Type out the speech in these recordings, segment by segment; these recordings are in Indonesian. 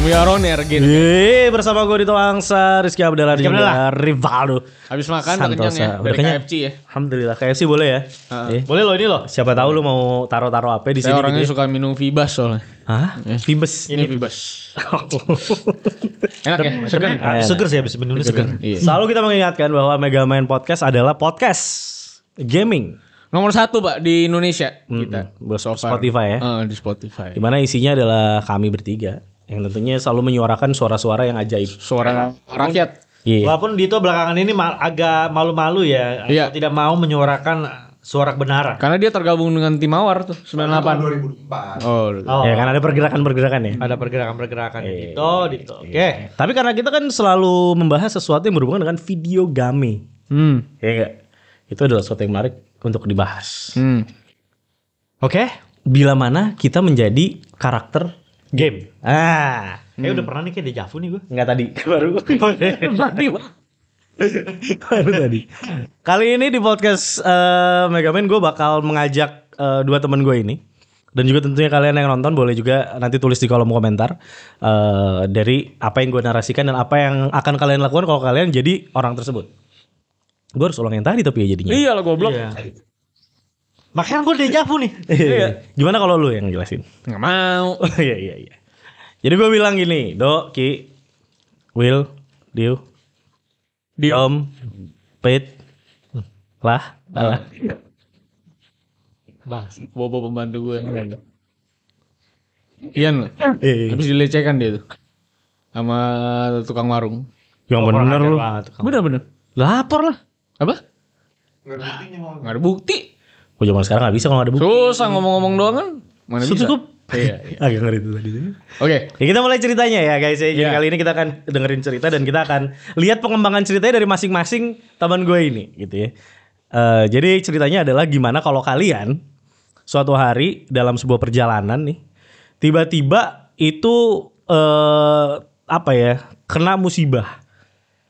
We are on air again. Bersama gue Dito Angsa, Rizky Abdallah dan juga Rivaldo. Habis makan udah kenyang ya dari KFC ya. Alhamdulillah KFC boleh ya. Boleh loh ini loh. Siapa tahu lu mau taruh-taruh apa di sini. Saya orangnya gitu suka minum Vibas soalnya. Hah? Vibes. Ini Vibas. Enak ya? Segar. Seger sih habis minumnya seger. Iya. Selalu kita mengingatkan bahwa Mega Main Podcast adalah podcast gaming. Nomor 1 Pak di Indonesia kita. So far. Spotify ya. Di Spotify. Dimana isinya adalah kami bertiga yang tentunya selalu menyuarakan suara-suara yang ajaib. Suara rakyat. Iya. Walaupun Dito belakangan ini agak malu-malu ya, Iya. tidak mau menyuarakan suara kebenaran. Karena dia tergabung dengan tim Mawar tuh 98. 2004. Oh. Ya kan ada pergerakan-pergerakan ya. Ada pergerakan-pergerakan Dito. Oke. Tapi karena kita kan selalu membahas sesuatu yang berhubungan dengan video game. Ya enggak? Itu adalah sesuatu yang menarik untuk dibahas. Oke. Bila mana kita menjadi karakter game. Kayak udah pernah nih kayak dejavu nih gue. Enggak tadi. Baru tadi. Kali ini di podcast Mega Man gue bakal mengajak dua teman gue ini. Dan juga tentunya kalian yang nonton boleh juga nanti tulis di kolom komentar dari apa yang gue narasikan dan apa yang akan kalian lakukan kalau kalian jadi orang tersebut. Gue harus ulang yang tadi tapi ya jadinya. Iya lah goblok. Iya. Makanya gue dejavu nih. Iya. Gimana kalau lu yang jelasin? Enggak mau. Iya. Jadi gue bilang gini, Do, Ki, Will, Dio, Diom, Pit, lah. Bang. Bobo pembantu gue. Ian. Iya. Habis dilecehkan dia tuh. Sama tukang warung. Yang bener lu. Bener. Lapor lah. Apa? Nggak ada buktinya mau. Nggak ada bukti. Gue zaman sekarang gak bisa kalau gak ada bukti. Susah ngomong-ngomong doang kan. Mana bisa? Cukup. Iya. Agak ngeri itu tadi. Oke. Ya kita mulai ceritanya ya guys. Jadi Iya. kali ini kita akan dengerin cerita dan kita akan lihat pengembangan ceritanya dari masing-masing teman gue ini gitu ya. Jadi ceritanya adalah gimana kalau kalian suatu hari dalam sebuah perjalanan nih tiba-tiba itu apa ya kena musibah.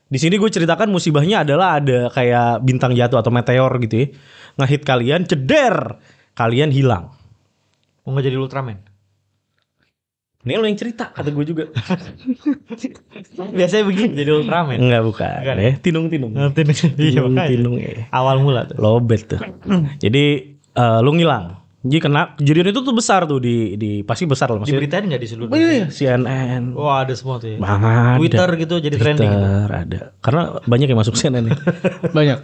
Di sini gue ceritakan musibahnya adalah ada kayak bintang jatuh atau meteor gitu ya. Ngehit kalian, ceder. Kalian hilang. Mau nggak jadi Ultraman? Ini lo yang cerita, kata gue juga. Biasanya begini jadi Ultraman. Enggak bukan. Bukan Ya. Tinung-tinung. Iya makanya. Tinung ya. Awal mula tuh. Lobet tuh. Jadi lu ngilang. Jadi kena kejadian itu tuh besar tuh di pasti besar lah maksudnya. Diberitain nggak di seluruh Iya, dunia? CNN. Wah ada semua tuh ya. Ada. Twitter gitu jadi trending gitu. Twitter ada. Karena banyak yang masuk CNN nih. Banyak.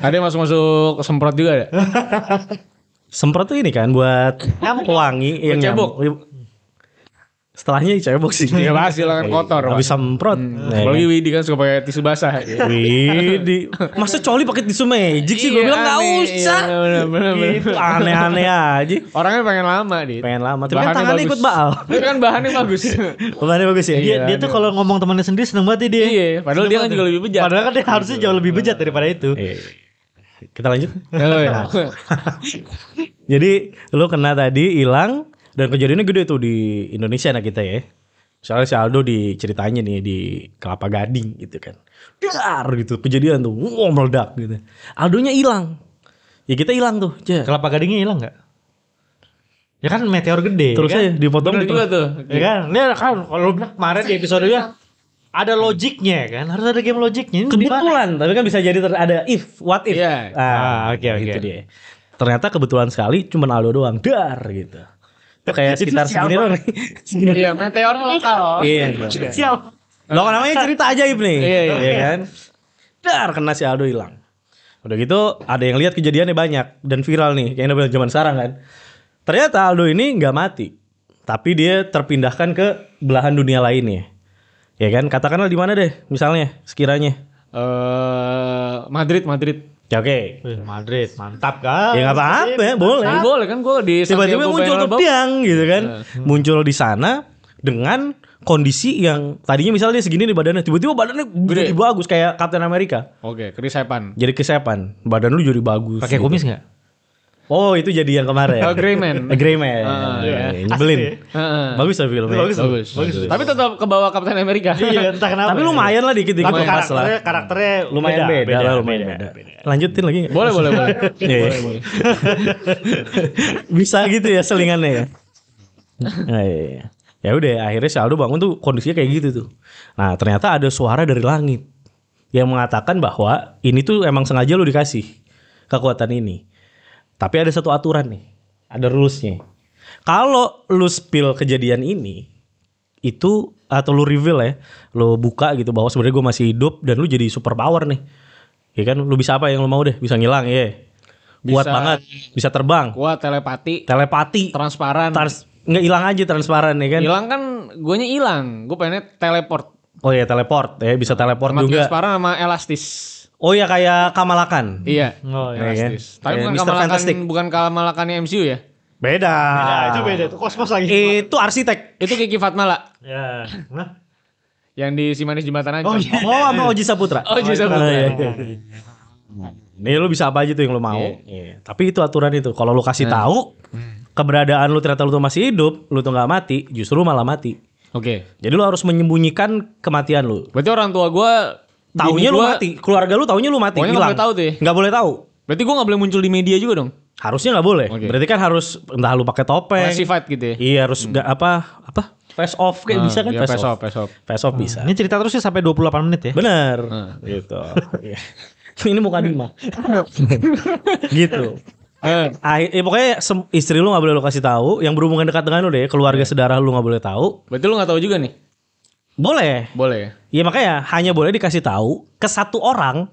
Ada yang masuk semprot juga ada. Semprot tuh ini kan buat wangi yang cebok. Setelahnya cebok sih. Ya pasti lah kan kotor. Habis semprot. Nah, Apalagi Widi kan suka pakai tisu basah. Widi, masa coli pakai tisu magic sih? Gue Iya, bilang nggak aneh. usah. Iya, bener. Itu aneh-aneh aja. Orangnya pengen lama dit. Pengen lama, tapi kan Bahannya tangannya bagus. ikut baal. Tapi kan bahannya bagus. Bahannya bagus ya. Dia tuh kalau ngomong temannya sendiri seneng banget ya dia. Iya, padahal dia kan juga lebih bejat. Padahal kan dia harusnya jauh lebih bejat daripada itu. Iya. Kita lanjut. Oh, iya. Jadi lu kena tadi hilang dan kejadiannya gede tuh di Indonesia nah kita ya. Soalnya si Aldo diceritanya nih di Kelapa Gading gitu kan. Dar gitu kejadian tuh. Meledak gitu. Aldonya hilang. Ya kita hilang tuh. Kelapa Gadingnya hilang nggak? Ya kan meteor gede. Terus ya kan? aja dipotong Bener gitu. juga tuh. Ya kan? Dia kan kalau lu bilang kemarin di episodenya ada logiknya kan? Harus ada game logiknya. Ini gimana? Kebetulan, tapi kan bisa jadi ada if, what if. Iya. Oke. Gitu dia. Ternyata kebetulan sekali cuman Aldo doang. Dar gitu. Itu kayak sekitar segini doang nih. Iya, meteor lokal. Iya. Sial. Lo namanya cerita ajaib nih. Iya. Kan? Dar kena si Aldo hilang. Udah gitu ada yang lihat kejadiannya banyak dan viral nih kayaknya zaman sekarang kan. Ternyata Aldo ini nggak mati. Tapi dia terpindahkan ke belahan dunia lainnya. Ya kan? Katakanlah di mana deh misalnya sekiranya. Madrid. Ya oke. Madrid, mantap kan? Ya nggak apa-apa, boleh. Nah, boleh kan gue di Tiba-tiba Santiago muncul tuh Bernabeu. piang gitu kan. Muncul di sana dengan kondisi yang tadinya misalnya dia segini di badannya, tiba-tiba badannya jadi bagus kayak Captain America. Oke, kerisepan. Jadi kesepan, badan lu jadi bagus. Pakai gitu. kumis nggak? Oh itu jadi yang kemarin. Grey Man. Grey Man. Iya. Nyebelin. Bagus lah filmnya. Bagus. Tapi tetap ke bawah Kapten Amerika. Iya, entah kenapa. Tapi lumayan lah dikit-dikit Tapi pas lah. karakternya Lumayan beda lah, lumayan beda. Lanjutin lagi nggak? Boleh. Iya. Bisa gitu ya selingannya ya. Nah, iya. Ya udah, akhirnya si Aldo bangun tuh kondisinya kayak gitu tuh. Nah, ternyata ada suara dari langit yang mengatakan bahwa ini tuh emang sengaja lu dikasih kekuatan ini. Tapi ada satu aturan nih, ada rulesnya. Kalau lu spill kejadian ini, itu atau lu reveal ya, lu buka gitu bahwa sebenarnya gue masih hidup dan lu jadi super power nih. Ya kan, lu bisa apa yang lu mau deh, bisa ngilang ya. Kuat banget, bisa terbang, Kuat, telepati, transparan, transparan. nggak hilang aja transparan ya kan. Hilang kan guanya hilang. Gue pengennya teleport. Oh ya teleport ya, bisa teleport Sama juga. transparan sama elastis. Oh ya kayak Kamalakan. Iya. Oh Ya kan? Elastis. Tapi Kayak bukan Mr. kamalakan, Fantastic. bukan kamalakannya MCU ya. Beda. Beda, itu beda, itu kosmos lagi. Itu arsitek. Itu Kiki Fatmala Ya. Hah? yang di Si Manis Jembatan Ancol. Oh, iya. Oh sama Oji Saputra. Oji Saputra. Oh, iya, iya. Nih lu bisa apa aja tuh yang lu mau. Iya. Tapi itu aturan itu. Kalau lu kasih tahu keberadaan lu ternyata lu tuh masih hidup, lu tuh nggak mati, justru malah mati. Oke. Jadi lu harus menyembunyikan kematian lu. Berarti orang tua gue Taunya lu mati, keluarga lu taunya lu mati, Pokoknya nggak boleh tahu tuh ya? Nggak boleh tahu. Berarti gue gak boleh muncul di media juga dong. Harusnya nggak boleh. Oke. Berarti kan harus entah lu pakai topeng. Classified gitu ya. Iya harus nggak apa face off kayak bisa kan Iya, face off. face off. Face off bisa. Ini cerita terusnya sampai 28 menit ya. Bener. Gitu. Iya. Ini muka Dima. Gitu. Pokoknya istri lu nggak boleh lu kasih tahu. Yang berhubungan dekat dengan lu deh, keluarga sedarah lu nggak boleh tahu. Berarti lu gak tahu juga nih? Boleh. Boleh ya? Iya makanya hanya boleh dikasih tahu ke satu orang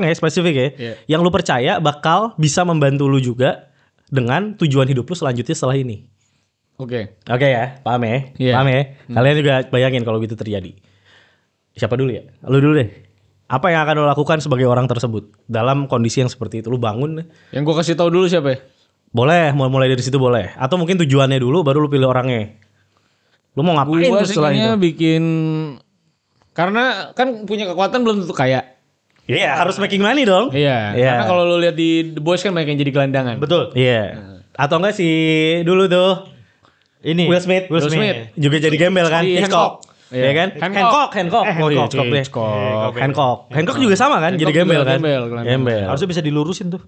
ya spesifik ya, Iya. yang lu percaya bakal bisa membantu lu juga dengan tujuan hidup lu selanjutnya setelah ini. Oke. Oke ya, paham ya? Iya. Paham ya? Kalian juga bayangin kalau gitu terjadi. Siapa dulu ya? Lu dulu deh. Apa yang akan lu lakukan sebagai orang tersebut dalam kondisi yang seperti itu? Lu bangun deh. Yang gue kasih tahu dulu siapa ya? Boleh, mulai dari situ boleh. Atau mungkin tujuannya dulu baru lu pilih orangnya. Lu mau ngapain Gue tuh setelah itu? kayaknya bikin... Karena kan punya kekuatan belum tentu kaya. Iya, harus making money dong. Iya. Iya. Karena kalau lu lihat di The Boys kan banyak yang jadi gelandangan. Betul. Iya. Atau enggak sih dulu tuh Ini Will Smith. Will Smith. Juga jadi gembel kan? Di Hitchcock. Hancock. Iya kan? Hancock. Hancock. Oh iya, Hitchcock deh. Hancock juga sama kan? Jadi Hancock gembel juga kan? gembel, gelandang. Gembel. Harusnya bisa dilurusin tuh.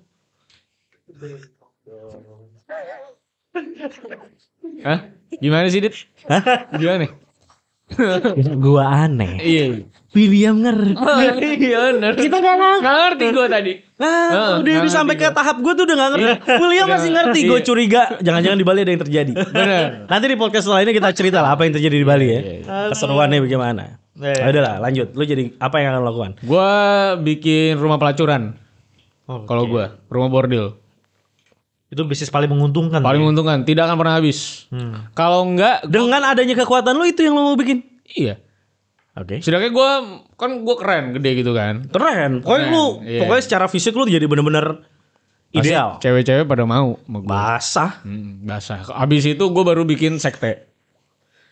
Hah? Gimana sih, Dit? Gimana nih? Gua aneh. Iya. William ngerti. Iya bener. Kita gak ngerti gue tadi. Nah, udah nggak sampai ngerti ke tahap gue tuh udah gak ngerti. William masih ngerti. Gue curiga. Jangan-jangan di Bali ada yang terjadi. Bener. Nanti di podcast setelah ini kita cerita lah apa yang terjadi di Bali ya. Keseruannya bagaimana. Udah lah lanjut. Lu jadi apa yang akan lo lakukan? Gue bikin rumah pelacuran. Oh, Kalau gue, rumah bordil. itu bisnis paling menguntungkan. Paling menguntungkan, tidak akan pernah habis. Kalau enggak, Dengan adanya kekuatan lu itu yang lo mau bikin. iya. Oke. Sedangkan gue keren, gede gitu kan. Keren. Pokoknya Keren, lu iya. pokoknya secara fisik lu jadi bener-bener Pasti ideal. Cewek-cewek pada mau sama gue. Basah. Basah. Abis itu gue baru bikin sekte.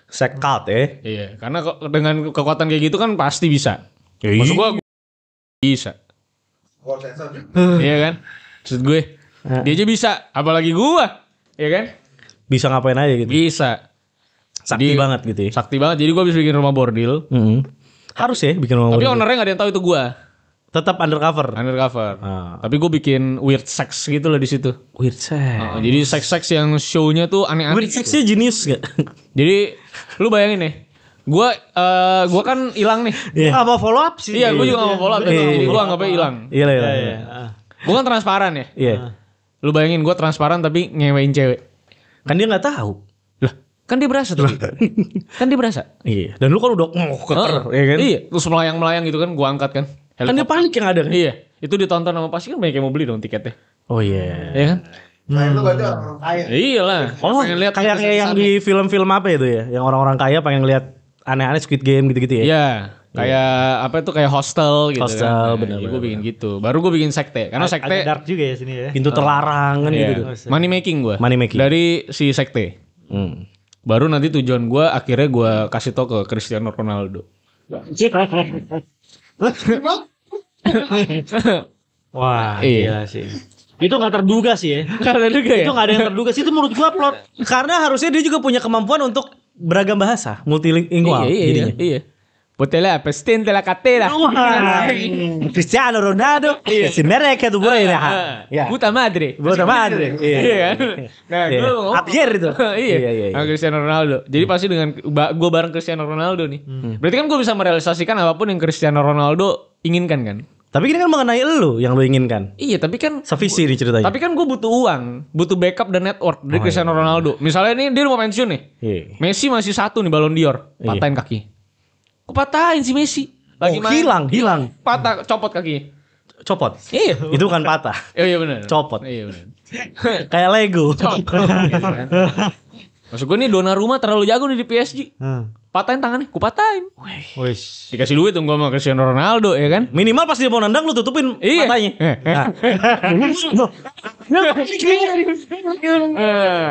Sekat ya. Iya, karena dengan kekuatan kayak gitu kan pasti bisa. Maksud gue bisa. Gua sensor. Iya kan? Maksud gue, dia aja bisa, apalagi gue. Iya kan? Bisa ngapain aja gitu. Bisa. Sakti Jadi- banget gitu ya. Sakti banget. Jadi gue bisa bikin rumah bordil. Harus ya bikin rumah Tapi bordil. ownernya gak ada yang tahu itu gue. Tetap undercover. Undercover. Ah. Tapi gue bikin weird sex gitu lah di situ. Weird sex. Jadi seks yang show-nya tuh aneh-aneh. Weird sexnya jenius gak? Jadi lu bayangin nih. Gua kan hilang nih. Ah, mau follow up sih. Iya, gue juga gak mau follow up. Jadi gue anggapnya hilang. Iya lah. Gue kan transparan ya. Iya. Lu bayangin gue transparan tapi ngewein cewek. Kan dia nggak tahu. Lah, kan dia berasa tuh. Kan dia berasa. Iya. Dan lu kan udah keker, ya kan? Iya, terus melayang-melayang gitu kan gue angkat kan. Kan dia panik yang ada kan? Iya, itu ditonton sama pasti kan banyak yang mau beli dong tiketnya. Oh iya. Iya kan? Nah itu berarti orang kaya. Iya lah. Oh, pengen lihat kayak yang di film-film apa itu ya? Yang orang-orang kaya pengen lihat aneh-aneh Squid Game gitu-gitu ya? Iya, kayak apa itu kayak hostel gitu Hostel, kan. bener, Gue bikin gitu. Baru gue bikin sekte. Karena sekte Ada dark juga ya sini ya. Pintu terlarang kan iya, gitu. money making gue. Money making. Dari si sekte. Baru nanti tujuan gue akhirnya gue kasih tau ke Cristiano Ronaldo. Wah, Iya. gila sih. Itu nggak terduga sih ya. Karena juga ya. Itu nggak ada yang terduga sih. Itu menurut gua plot. Karena harusnya dia juga punya kemampuan untuk beragam bahasa, multilingual Iya, jadinya. iya. Potela pestin tela catera. Cristiano Ronaldo, si mereka tuh boleh ya. Puta madre. Puta madre. Iya kan? Nah, Iya. gue ngomong. Abjer itu. Iya. Sama Cristiano Ronaldo. Jadi pasti dengan gue bareng Cristiano Ronaldo nih. Berarti kan gue bisa merealisasikan apapun yang Cristiano Ronaldo inginkan kan? Tapi ini kan mengenai lu yang lu inginkan. Iya, tapi kan Sevisi nih ceritanya. tapi kan gue butuh uang, butuh backup dan network dari Cristiano Ronaldo. Misalnya nih dia mau pensiun nih. Iya. Messi masih 1 nih Ballon d'Or, patahin kaki. Kok patahin si Messi? Lagi main. Hilang. Patah, copot kakinya. Copot. Iya. Itu bukan patah. Iya benar. Copot. Iya benar. Kayak Lego. Maksud gue nih Donnarumma terlalu jago nih di PSG. Patahin tangannya, ku patahin. Wis. Dikasih duit tuh gue sama Cristiano Ronaldo ya kan? Minimal pas dia mau nendang lu tutupin Iya. matanya.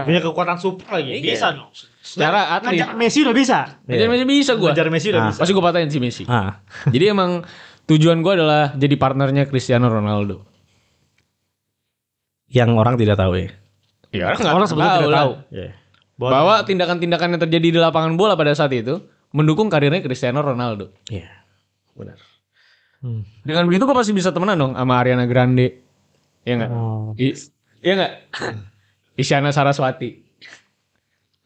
Punya kekuatan super lagi. Bisa dong. Secara atlet. Ngejar Messi udah bisa. Ngejar Messi bisa gue. Ngejar Messi udah bisa. Pasti gue patahin si Messi. Ah. Jadi emang tujuan gue adalah jadi partnernya Cristiano Ronaldo. Yang orang tidak tahu ya. Ya Orang sebetulnya tidak tahu. Iya. Bahwa tindakan-tindakan yang terjadi di lapangan bola pada saat itu mendukung karirnya Cristiano Ronaldo. Iya. Benar. Dengan begitu gue pasti bisa temenan dong sama Ariana Grande. Iya enggak? Iya enggak? Isyana Saraswati.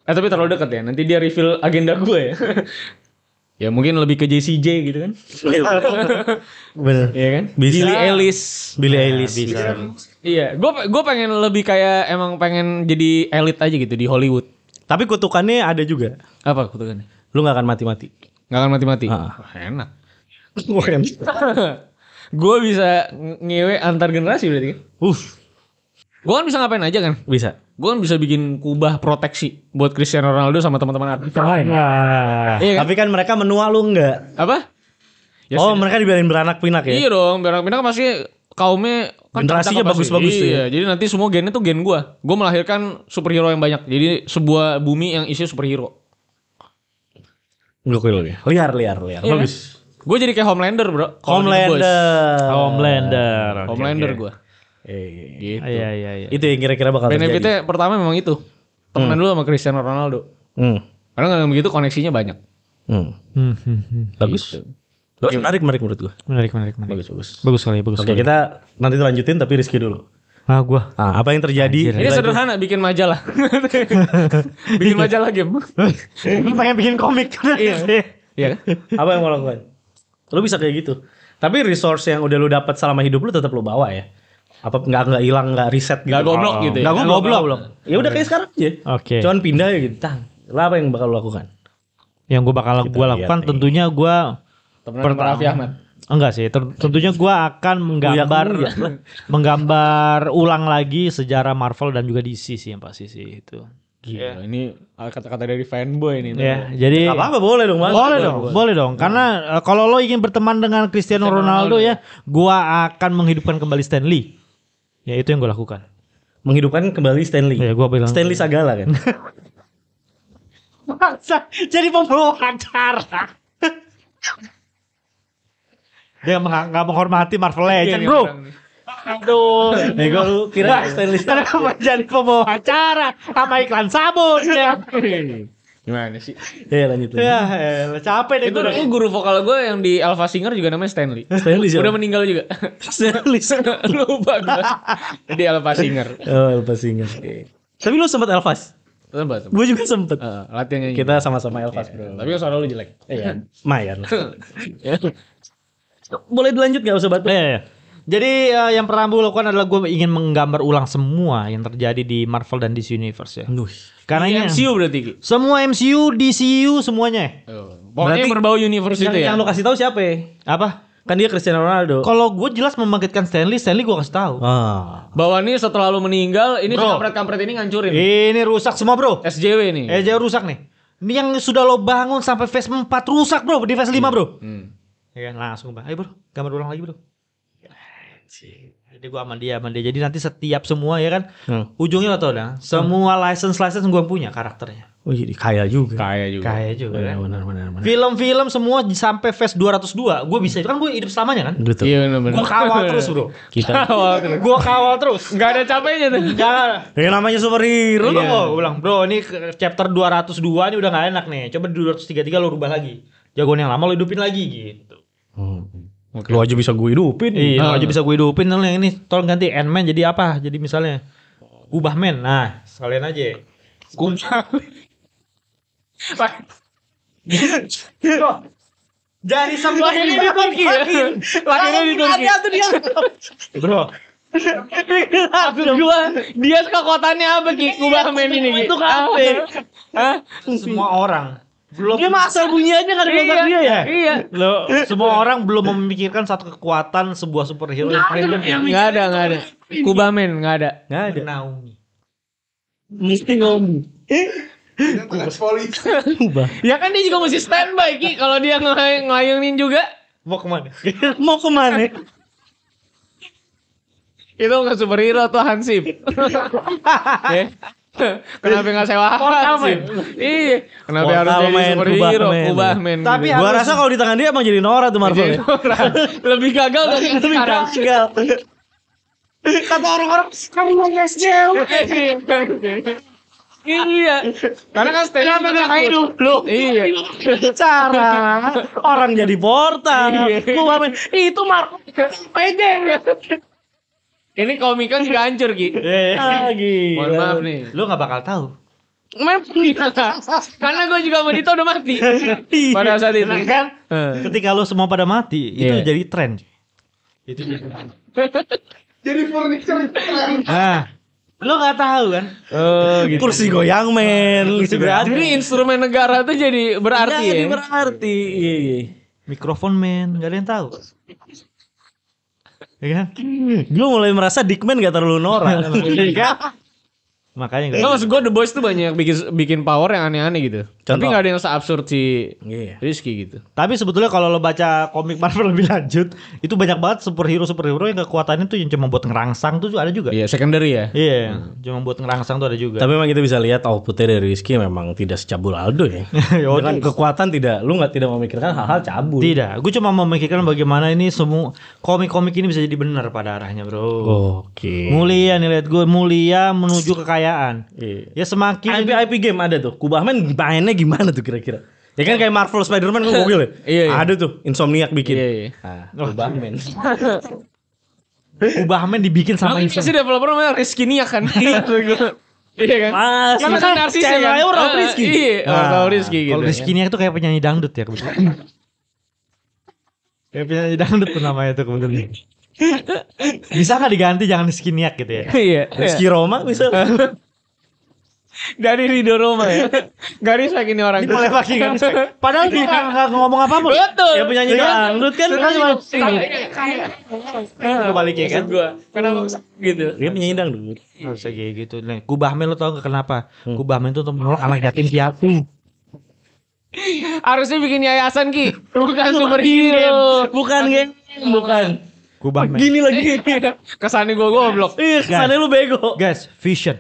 Tapi terlalu dekat ya. Nanti dia reveal agenda gue ya. Ya mungkin lebih ke JCJ gitu kan. Benar. Iya kan? Bisa. Billie Eilish. Billie Eilish. Bisa. Iya, gue pengen lebih kayak emang pengen jadi elit aja gitu di Hollywood. Tapi kutukannya ada juga. Apa kutukannya? Lu gak akan mati-mati. Gak akan mati-mati. Ah. Wah, enak. Gue bisa ngewe antar generasi berarti kan? Gue kan bisa ngapain aja kan? Bisa. Gue kan bisa bikin kubah proteksi buat Cristiano Ronaldo sama teman-teman artis yang lain. Iya kan? Tapi kan mereka menua lu enggak. Apa? Ya, Mereka dibiarin beranak pinak ya. iya dong, berak-berak kan pasti kaumnya kan Generasinya cakep pasti. bagus-bagus tuh ya. Iya, jadi nanti semua gennya tuh gen gue. Gue melahirkan superhero yang banyak. Jadi sebuah bumi yang isinya superhero. Gokil ya. Liar. Iya, Bagus. Gue jadi kayak Homelander bro. Kalau di The Boys. Homelander. Homelander gue. Gitu. Iya. Itu yang kira-kira bakal terjadi. Benefitnya pertama memang itu. Temenan dulu sama Cristiano Ronaldo. Karena dengan begitu koneksinya banyak. Bagus. Bagus, menarik menurut gua. Menarik. Bagus sekali. Oke, kita nanti lanjutin tapi Rizky dulu. Gua. Apa yang terjadi? Ini sederhana bikin majalah. Bikin majalah game. Pengen bikin komik. Iya kan? Apa yang mau lakukan? Lu bisa kayak gitu. Tapi resource yang udah lu dapat selama hidup lu tetap lu bawa ya. Apa nggak hilang, nggak riset gitu. Nggak goblok gitu ya? Nggak goblok. Ya udah kayak sekarang aja. Oke. Cuman pindah ya gitu. Lah apa yang bakal lu lakukan? Yang gue bakal gue lakukan lihat tentunya gue Temenan sama Raffi Ahmad. enggak sih. Tentunya gue akan menggambar ulang lagi sejarah Marvel dan juga DC sih yang pasti sih itu. Gila, ini kata-kata dari fanboy nih. Ya, jadi Apa boleh dong, Mas. boleh dong. Karena kalau lo ingin berteman dengan Cristiano Ronaldo ya, gua akan menghidupkan kembali Stan Lee. Ya itu yang gue lakukan. Menghidupkan kembali Stanley. Ya, gua bilang. Stanley Sagala kan. Masa jadi pembawa acara. Dia nggak menghormati Marvel Legends, bro. Aduh. Gue kira Stanley Sagala. Kenapa jadi pembawa acara sama iklan sabun ya? Gimana sih? Ya lanjut. Ya, capek deh Itu gue. guru vokal gue yang di Alpha Singer juga namanya Stanley. Stanley siapa? Udah meninggal juga. Stanley. Lupa gue. Di Alpha Singer. Oh, Elvas Singer. Tapi lu sempat Elvas? Tempat. Gue juga sempet. Latihan nyanyi. Kita sama-sama Elvas, bro. Tapi suara lu jelek. Iya, lumayan. Boleh dilanjut gak usah batu? Iya. Jadi yang pertama gue lakukan adalah gue ingin menggambar ulang semua yang terjadi di Marvel dan DC Universe ya. Karena Ini ini MCU berarti Ki? semua MCU, DCU semuanya. Pokoknya Berarti berbau universe itu ya. Yang lu kasih tahu siapa? Apa? Kan dia Cristiano Ronaldo. Kalau gue jelas membangkitkan Stanley gue kasih tahu. Bahwa ini setelah lu meninggal, ini si Bro. kampret-kampret ini ngancurin. Ini rusak semua bro. SJW nih. Jauh rusak nih. Ini yang sudah lo bangun sampai phase 4 rusak bro. Di phase 5 bro. Ya kan langsung bang. Ayo bro, gambar ulang lagi bro. Jadi gua aman dia. Jadi nanti setiap semua ya kan, ujungnya lo tau dah. Semua license gua punya karakternya. Oh, jadi kaya juga. Kaya juga. Kayak juga kan. Benar. Film-film semua sampai phase 202 gua bisa. Itu kan gua hidup selamanya kan. Betul. Iya benar-benar. Gua kawal terus bro. Kita. Gua kawal terus. Gak ada capeknya tuh. Jangan. Yang namanya superhero. Lu gue bilang bro ini chapter 202 ini udah gak enak nih. Coba di 233 lo rubah lagi. jagoan yang lama lo hidupin lagi gitu. Lu aja bisa gue hidupin. Iya, lo aja bisa gue hidupin. Yang ini tolong ganti Ant-Man jadi apa? Jadi misalnya Kubah Man. Nah, sekalian aja. Jadi semua ini di Turki ya. Lahirnya di Turki. Bro. Maksud gua dia kekuatannya apa Ki? Kubah Man ini Ki. Itu kafe. Hah? Semua orang belum Dia asal bunyi aja kan di otak dia ya. Iya. lo semua orang belum memikirkan satu kekuatan sebuah superhero yang Enggak ada. Kubah Man enggak ada. menaungi. Mesti ngomong. Yang tugas polisi. Ya kan dia juga mesti standby Ki kalau dia ngelayunin juga. Mau kemana? Mau kemana? Itu bukan superhero tuh Hansip. Ya. Kenapa nggak sewa Hansip? Iya. Kenapa harus Portal jadi Man, superhero? Kubah Man. Kubah Man. Tapi gitu. Gua rasa kalau di tangan dia emang jadi Nora tuh Marvel. Jadi orang lebih gagal dari sekarang. Gagal. Kata orang-orang kamu mau SJW. Iya. Karena kan stand up Lu Iya. Cara orang jadi portal. Iya. Kubah Man. Itu Marvel. Ini komiknya juga hancur Ki. Lagi. Mohon maaf nih. Lu nggak bakal tahu. Karena gue juga sama Dito udah mati pada saat itu. Kan? Ketika lu semua pada mati, itu Iya. jadi tren. Itu. Jadi furniture. Nah, lu nggak tahu kan? Oh gitu. Kursi goyang men. Jadi instrumen negara tuh jadi berarti ya. Jadi berarti. Iya. Mikrofon men, nggak ada yang tahu. Ya kan? Gue mulai merasa Dickman gak terlalu Nora. Makanya Nggak, maksud gue The Boys tuh banyak bikin power yang aneh-aneh gitu. Tapi Contoh. nggak ada yang se-absurd si Iya. Rizky gitu. Tapi sebetulnya kalau lo baca komik Marvel lebih lanjut, itu banyak banget superhero yang kekuatannya tuh yang cuma buat ngerangsang tuh ada juga. Iya, secondary ya. Iya, cuma buat ngerangsang tuh ada juga. Tapi memang kita bisa lihat outputnya dari Rizky memang tidak secabul Aldo ya. Dengan kekuatan lu tidak memikirkan hal-hal cabul. Tidak, gue cuma memikirkan bagaimana ini semua komik-komik ini bisa jadi benar pada arahnya, bro. Oke. Mulia nih lihat gue, mulia menuju kekayaan. Iya. Ya semakin IP game ada tuh. Kubah Man mainnya gimana tuh kira-kira? Ya kan kayak Marvel Spider-Man kan gokil ya. Iya, iya. Ada tuh Insomniac bikin. Iya, iya. Nah, Kubah Man. Kubahman dibikin sama Sama ini sih developer namanya Rizky Nia kan. Iya kan? Mas, Karena kan narsis ya kan. ceweknya orang Rizky. Iya, orang Rizky gitu. Kalau Rizky ini tuh kayak penyanyi dangdut ya kebetulan. Kayak penyanyi dangdut tuh namanya tuh kebetulan. Bisa nggak diganti jangan Rizky Niak gitu ya? Iya. Rizky Roma bisa. Dari Rido Roma ya. Garis lagi nih orang. Boleh pakai kan? Padahal dia nggak ngomong apa-apa. Betul. Ya penyanyi dangdut kan. Kebalik ya kan? Gua. Kenapa gitu? Dia penyanyi dangdut. Harusnya kayak gitu. Nih, Kubahman lo tau gak kenapa? Kubahman tuh untuk menolong anak yatim piatu. Harusnya bikin yayasan Ki. Bukan superhero. Bukan geng. Bukan. Kubahman. Gini lagi. Kesannya gua goblok. Ih, kesannya lu bego. Guys, vision.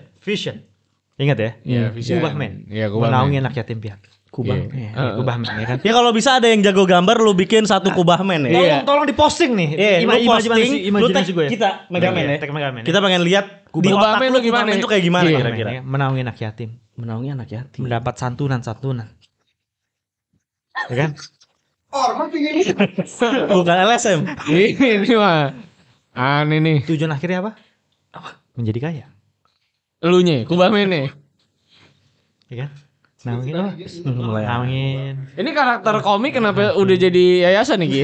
Ingat ya? Iya, vision. Kubahman. Iya, Kubahman. Menaungi anak yatim piatu. Kubahman. Kubahman ya kan? Ya kalau bisa ada yang jago gambar lu bikin satu Kubahman ya. Iya. Tolong diposting nih. Iya, lu posting, lu tag gue ya. kita Megaman ya. Tag Megaman. Kita pengen lihat di Kubahman otak lu lu gimana Kubahman ya? itu kayak gimana Iya. kira-kira. Menaungi anak yatim. Menaungi anak yatim. Mendapat santunan. Ya kan? Ormas ini. Bukan LSM. Ini mah aneh nih. Tujuan akhirnya apa? Menjadi kaya. Elunya, Kubahman nih. Ya kan? Naungin apa? Naungin. Ini karakter komik kenapa udah jadi yayasan nih Ki?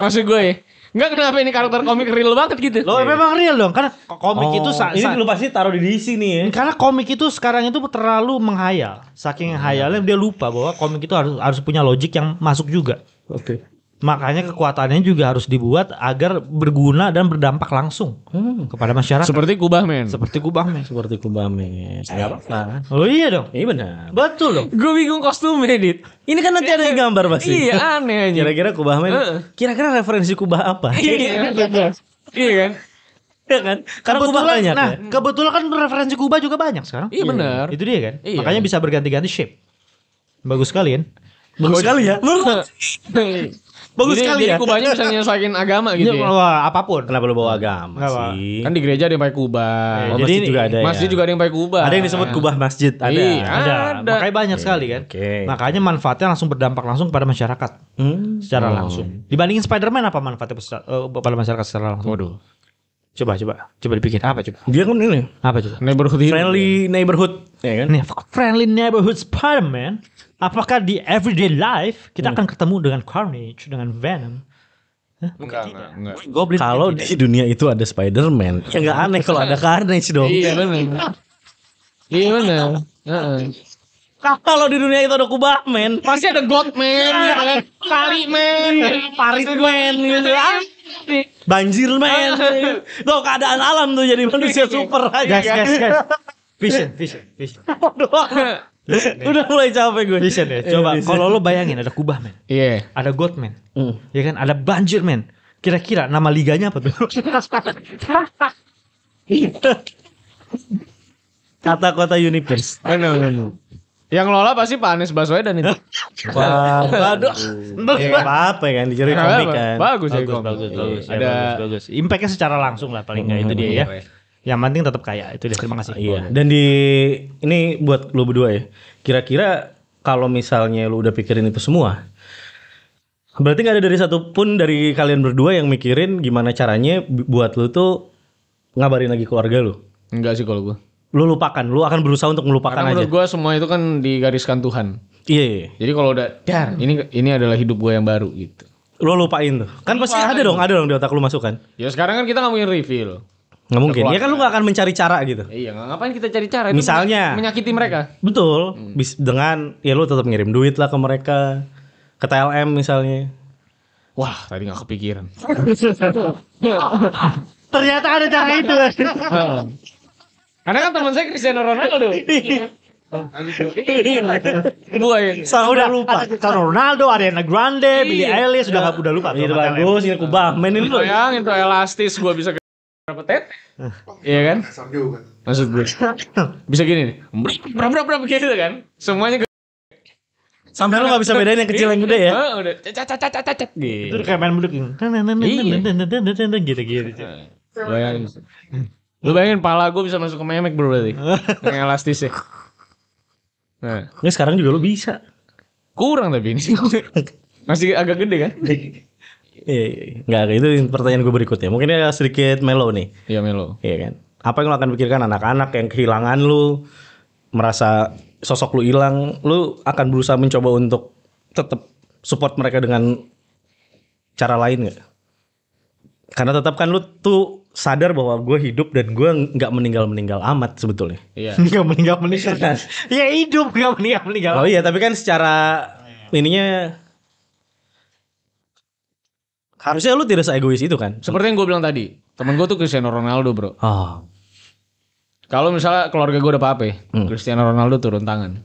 Maksud gue ya. Enggak, kenapa ini karakter komik real banget gitu. Loh memang real dong. Karena komik itu ini lu pasti taruh di DC nih ya. karena komik itu sekarang itu terlalu menghayal. Saking hayalnya dia lupa bahwa komik itu harus punya logik yang masuk juga. Oke. Makanya kekuatannya juga harus dibuat agar berguna dan berdampak langsung kepada masyarakat. Seperti Kubahman. Seperti Kubahman. Seperti Kubahman. Enggak apa-apa. Oh iya dong. Iya benar. Betul dong. Gue bingung kostumnya, Dit. Ini kan nanti ada yang gambar pasti. Iya, aneh aja. Kira-kira Kubahman. Kira-kira referensi Kubah apa? Iya kan? Iya kan? Karena Kubah banyak nah, ya. kebetulan kan referensi Kubah juga banyak sekarang. Iya benar. Itu dia kan. Iya. Makanya bisa berganti-ganti shape. Bagus sekali kan. Bagus sekali ya. Bagus sekali Jadi ya. kubahnya bisa nyesuaiin agama gitu ya. Wah, apapun. Kenapa lu bawa agama Nggak, Pak. sih? Kan di gereja ada yang pakai kubah. Oh, jadi masjid juga ada ya. Masjid juga ada yang pakai kubah. Ada yang disebut kubah masjid, ada. Iya. Ada. Ada. Makanya banyak sekali kan. Oke. Makanya manfaatnya langsung berdampak langsung kepada masyarakat secara langsung. Dibandingin Spider-Man apa manfaatnya pada masyarakat secara langsung? Waduh. Coba dipikir apa coba? Dia kan ini Apa coba? Neighborhood hero. friendly neighborhood, ya kan? Nih, friendly neighborhood Spider-Man. Apakah di everyday life kita akan ketemu dengan Carnage, dengan Venom? Enggak. Goblin. Kalau di dunia itu ada Spider-Man, ya nggak aneh kalau ada Carnage dong. Iya benar. Iya benar. Heeh. Kalau di dunia itu ada Kubahman, Pasti ada Godman, ya kan? Kaliman, Parisman gitu. Banjirman. Tuh keadaan alam tuh jadi manusia super aja. Guys. Vision. Udah mulai capek gue. Vision ya. Coba kalau lo bayangin ada Kubahman, Iya. ada Godman, ya kan? Ada Banjirman. Kira-kira nama liganya apa tuh? Kata-kata universe. Benar. Yang ngelola pasti Pak Anies Baswedan itu. Waduh. Ya, apa kan dicari komik kan. Bagus ya bagus. Ada Impactnya secara langsung lah paling nggak itu dia ya. Yang penting tetap kaya itu dia. Terima kasih. Iya. Dan ini buat lu berdua ya. Kira-kira kalau misalnya lu udah pikirin itu semua, berarti nggak ada dari satu pun dari kalian berdua yang mikirin gimana caranya buat lu tuh ngabarin lagi keluarga lu. enggak sih kalau gue. Lu lupakan, lu akan berusaha untuk melupakan Karena aja. menurut gue semua itu kan digariskan Tuhan. Iya. Jadi kalau udah dar, ini adalah hidup gue yang baru gitu. Lu lupain tuh. Kan pasti ada dong di otak lu masukan. Ya sekarang kan kita nggak mungkin reveal. Nggak mungkin. Ya kan lu nggak akan mencari cara gitu. Iya, ngapain kita cari cara? Itu Misalnya. menyakiti mereka. Betul. Dengan ya lu tetap ngirim duit lah ke mereka. Ke TLM misalnya. Wah, tadi nggak kepikiran. Ternyata ada cara itu. Karena kan teman saya Cristiano Ronaldo. Gua ya. Udah lupa. Cristiano Ronaldo, Ariana Grande, Billie Eilish udah lupa. Itu bagus, ini Kubahman ini lu. Bayangin tuh elastis gua bisa berapa tet? Iya kan? Kasar juga. Maksud gue. Bisa gini nih. Berapa gitu kan? Semuanya Sampai lu gak bisa bedain yang kecil yang gede ya. Udah cacat gitu. Itu kayak main beduk gitu. Bayangin. Lu bayangin pala gue bisa masuk ke memek bro berarti. Yang elastis ya. Nah, Ya sekarang juga lu bisa. kurang tapi ini. Masih agak gede kan? Iya. Enggak, itu pertanyaan gue berikutnya. Mungkin ya sedikit mellow nih. Iya Melo. Iya kan. Apa yang lu akan pikirkan anak-anak yang kehilangan lu, merasa sosok lu hilang, lu akan berusaha mencoba untuk tetap support mereka dengan cara lain nggak? Karena tetap kan lu tuh sadar bahwa gue hidup dan gue nggak meninggal amat sebetulnya. Iya. Enggak meninggal. Ya hidup enggak meninggal. Oh iya, tapi kan secara ininya harusnya lu tidak se-egois itu kan? Seperti yang gue bilang tadi. Temen gue tuh Cristiano Ronaldo bro. Oh. Kalau misalnya keluarga gue udah apa-apa, Cristiano Ronaldo turun tangan.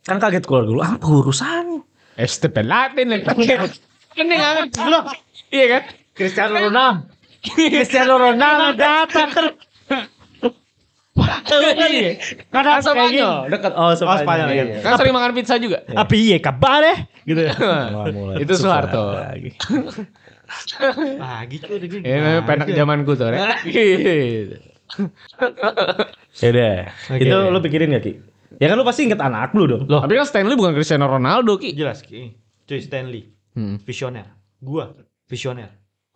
Kan kaget keluarga lu, apa urusannya? Este Latin nih. Ini nggak bro. Iya kan? Cristiano Ronaldo datang. Karena Spanyol dekat. Oh, Spanyol, iya. iya. Kan sering makan pizza juga. Apa iya kabar deh? Gitu. Itu Soeharto. Lagi. Gitu deh. Ini namanya penak zamanku tuh. Gitu. Ya udah. Oke. Itu lu pikirin gak Ki? Ya kan lu pasti inget anak lu dong. Tapi kan Stanley bukan Cristiano Ronaldo Ki. Jelas Ki. Cuy Stanley. Hmm. Visioner. Gua visioner.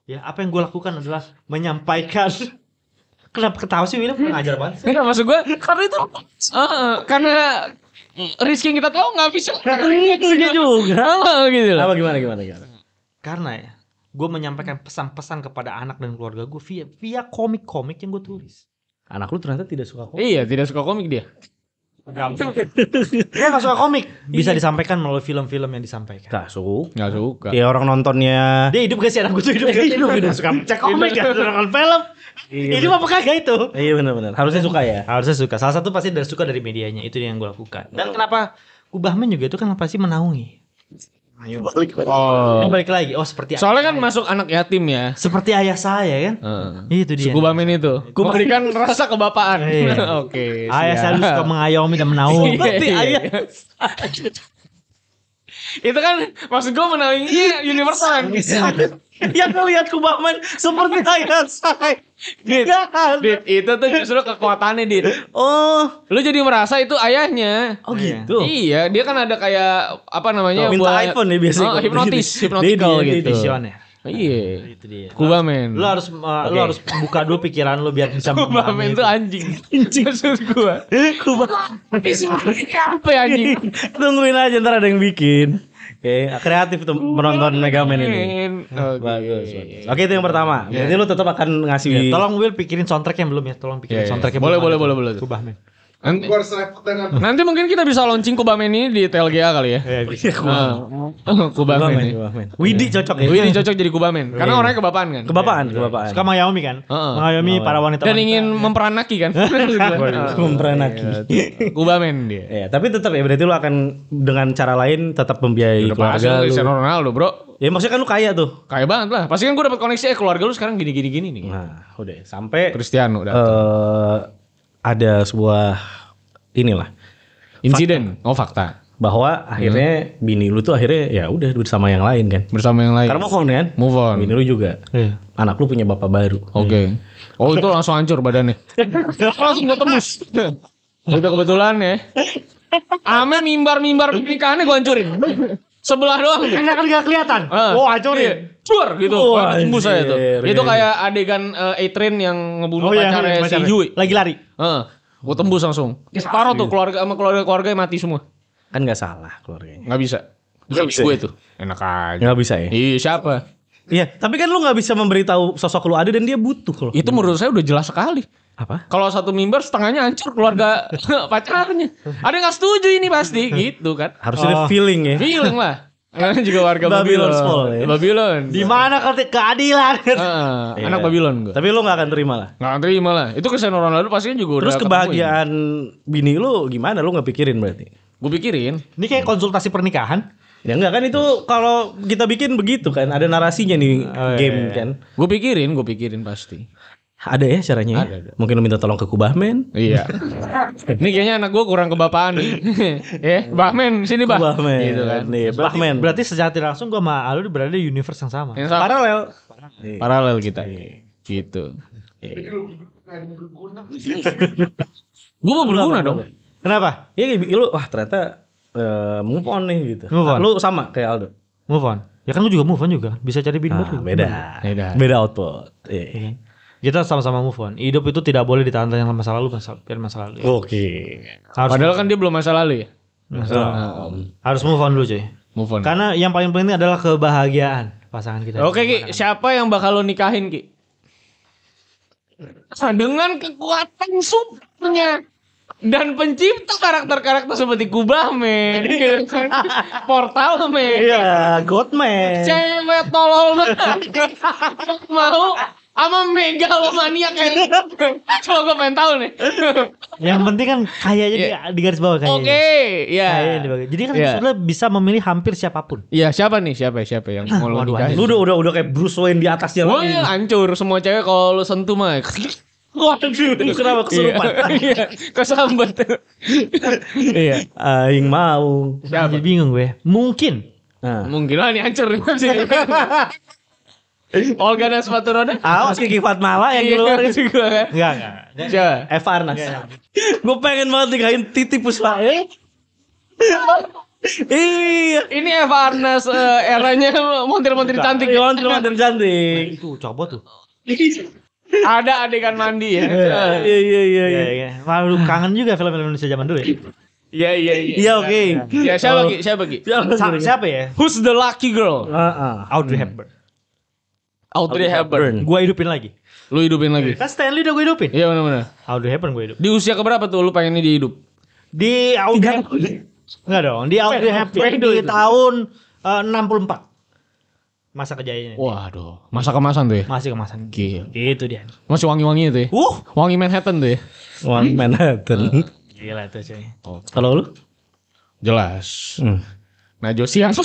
Ya apa yang gue lakukan adalah menyampaikan. Kenapa ketawa sih William? Ngajar banget. Enggak maksud gue karena itu karena Rizky yang kita tahu nggak bisa. Iya juga. Gitu loh. Apa gimana? Karena ya gue menyampaikan pesan-pesan kepada anak dan keluarga gue via komik-komik yang gue tulis. Anak lu ternyata tidak suka komik. Iya, tidak suka komik dia. Dia gak suka komik. Bisa disampaikan melalui film-film yang disampaikan. Gak suka. Nggak suka. Ya orang nontonnya. Dia hidup gak sih anak gue tuh hidup gak sih? Hidup suka baca komik gak suka nonton film. Hidup apa kagak itu? Iya benar. Harusnya suka ya. Harusnya suka. Salah satu pasti dari suka dari medianya. Itu yang gue lakukan. Dan kenapa Kubahman juga itu kan pasti menaungi. Ayo Oh. balik lagi. Oh seperti Soalnya kan masuk anak yatim ya. seperti ayah saya kan. Itu dia. Suku Bamen itu. Memberikan rasa kebapaan. Iya. Oke. Ayah siap. selalu suka mengayomi dan menaungi. Seperti ayah. Itu kan maksud gue menangnya universal kan. Yang ngelihat Kubahman seperti Ayasai. Dit, itu tuh justru kekuatannya, Dit. Oh, Lu jadi merasa itu ayahnya. oh gitu. Iya, dia kan ada kayak apa namanya Minta iPhone nih biasanya. Oh, hipnotical gitu. Vision ya. Iya. Itu dia. Kubamen. Lu harus buka dulu pikiran lu biar bisa Kubamen memahami tuh anjing. Maksud gua. Kubahman. Apa ya anjing? Tungguin aja ntar ada yang bikin. Oke, kreatif tuh menonton Mega Man ini. Bagus. Oke, itu yang pertama. Berarti lu tetap akan ngasih. Ya, tolong Will pikirin soundtrack yang belum ya. Tolong pikirin Iya, iya. soundtrack yang Boleh, belum boleh, ada. boleh. Kubamen. Nanti, Gua harus repot dengan nanti mungkin kita bisa launching Kubamen ini di TLGA kali ya. Kubamen. Kubahman. Widi cocok ya. Wih, cocok jadi Kubamen. Karena orangnya kebapaan kan. Kebapaan. Suka mengayomi kan? Heeh. Mengayomi para wanita. Dan ingin memperanaki kan. Memperanaki. Kubamen dia. Ya, tapi tetap ya berarti lu akan dengan cara lain tetap membiayai Udah pasti keluarga lu. Cristiano Ronaldo, Bro. Ya maksudnya kan lu kaya tuh. Kayak banget lah. Pasti kan gue dapat koneksi keluarga lu sekarang gini nih. Nah, udah sampai Cristiano udah. ada sebuah inilah Insiden. Oh, fakta. bahwa akhirnya bini lu tuh akhirnya ya udah bersama yang lain kan. Bersama yang lain. Karena move on kan? Move on. Bini lu juga. Iya. Anak lu punya bapak baru. Oke. Oh, itu langsung hancur badannya. Langsung gue tembus. Itu kebetulan ya. Ame mimbar pernikahannya gue hancurin. Sebelah doang. Karena kan gak kelihatan. Oh, hancurin. Cuar gitu. Wah, Tembus saya tuh. anjir. Itu kayak adegan A-Train yang ngebunuh iya, pacarnya si pacarnya. Yui. Lagi lari. Gue tembus langsung. Separuh tuh keluarga sama keluarga mati semua. Kan nggak salah keluarganya. Nggak bisa. Bisa gue tuh. Enak aja. Nggak bisa ya? Iya, siapa? Iya, tapi kan lu nggak bisa memberitahu sosok lu ada dan dia butuh loh. Itu menurut saya udah jelas sekali. Apa? Kalau satu mimbar setengahnya hancur keluarga pacarnya. Ada yang nggak setuju ini pasti gitu kan. Harus ada feeling ya. Feeling lah. Karena juga warga Babylon Babylon. Small ya. Babylon. Di mana keadilan? Anak Babylon gue. Tapi lu nggak akan terima lah. Nggak terima lah. Itu Cristiano Ronaldo pasti juga Terus udah kebahagiaan bini lu gimana? Lu nggak pikirin berarti? Gue pikirin. Ini kayak konsultasi pernikahan. Ya enggak kan itu kalau kita bikin begitu kan ada narasinya nih game kan. Gue pikirin pasti. Ada ya caranya. Ada. Mungkin lu minta tolong ke Kubahman. Iya. Ini kayaknya anak gue kurang kebapaan nih. Ya, Bahmen sini bah. Kubahman. Gitu kan. Nih, Bahman. Berarti secara tidak langsung gue sama Aldo berada di universe yang sama. Yang sama. Paralel. Paralel kita. Gitu. Gue mau berguna dong. Kenapa? Iya lu wah ternyata move on nih gitu. Move on. Lu sama kayak Aldo. Move on. Ya kan lu juga move on juga. Bisa cari bini baru. Beda. Beda. Beda output. Iya. Kita sama-sama move on. Hidup itu tidak boleh ditahan-tahan masa lalu, biar masa lalu. Oke. Harus, Padahal kan dia belum masa lalu ya. harus move on dulu cuy. Move on. Karena yang paling penting adalah kebahagiaan pasangan kita. Oke Ki, siapa yang bakal lo nikahin Ki? Dengan kekuatan supernya dan pencipta karakter-karakter seperti Kubahman, gitu kan. Portal Man, Iya, Godman. cewek tolol banget. Mau sama megalomania kayak coba gue pengen tahu nih. Yang penting kan kayaknya di garis bawah kayaknya. Oke, ya. Kayaknya di bawah. Jadi kan Iya. sebenarnya bisa memilih hampir siapapun. Iya, siapa nih? Siapa yang mau lo Waduh, nikahin? Lu udah kayak Bruce Wayne di atasnya Wah, lagi. hancur semua cewek kalau lo sentuh mah. Waduh, Kenapa kesurupan? Iya, kesambat. Iya. Aing mau. Jadi bingung gue. Mungkin. Nah. Mungkin lah ini hancur sih. Olga dan sepatu roda. Awas Kiki Fatmala yang keluar itu. juga kan. Enggak. Siapa? Eva Arnas. Gue pengen banget nikahin Titi Puspa. Iya. Ini Eva Arnas eranya montir-montir cantik. Mantan cantik. Itu coba tuh. Ada adegan mandi ya. Iya. Iya. Malu kangen juga film-film Indonesia zaman dulu ya. Iya. Iya oke. Ya siapa Ki? Siapa ya? Who's the lucky girl? Audrey Hepburn. Audrey Hepburn. Gua hidupin lagi. Lu hidupin lagi. Kan Stanley udah gue hidupin. Iya benar-benar. Audrey Hepburn gue hidup. Di usia keberapa tuh lu pengennya dia hidup? Di Audrey Enggak dong, di Audrey Hepburn di tahun 64. Masa kejayaannya. Waduh, masa kemasan tuh ya? Masih kemasan. Gila. Gitu dia. Masih wangi-wangi itu ya? Wangi Manhattan tuh ya? One Manhattan. Gila tuh cuy. Kalau lu? Jelas. Nah Josie yang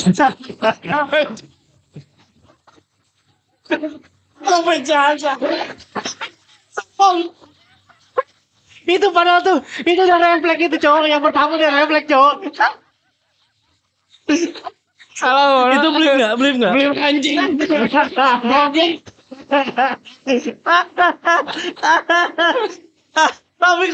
Itu padahal tuh, itu udah refleks itu cowok yang pertama udah refleks cowok. Salah. Itu beli nggak? Beli anjing. Tapi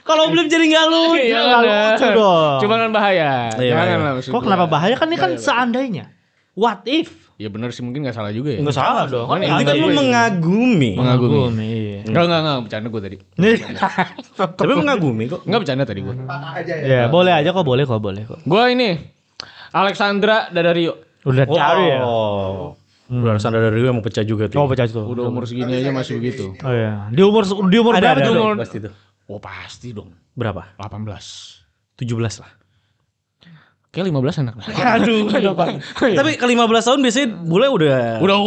kalau belum jadi nggak lucu. Iya, Nggak lucu dong. Cuma kan bahaya. Iya, Jangan iya. lah maksud Kok gua. kenapa bahaya kan ini kan seandainya. What if? Ya benar sih mungkin nggak salah juga ya. Enggak salah dong. Kan Itu kan lu mengagumi. Mengagumi. Iya. Enggak, bercanda gue tadi. Tapi mengagumi kok. Enggak bercanda tadi gue. Patah aja ya. Ya, boleh aja kok, boleh kok. Gue ini Alexandra Daddario. Udah cari ya. Oh. Alexandra Daddario emang pecah juga tuh. Oh, pecah tuh. Udah umur segini aja masih begitu. Oh iya. Di umur Ada berapa tuh? dong pasti tuh. Oh pasti dong. Berapa? 18. 17 lah. Kayak 15 anak. Aduh. Tapi ke 15 tahun biasanya bule udah. Udah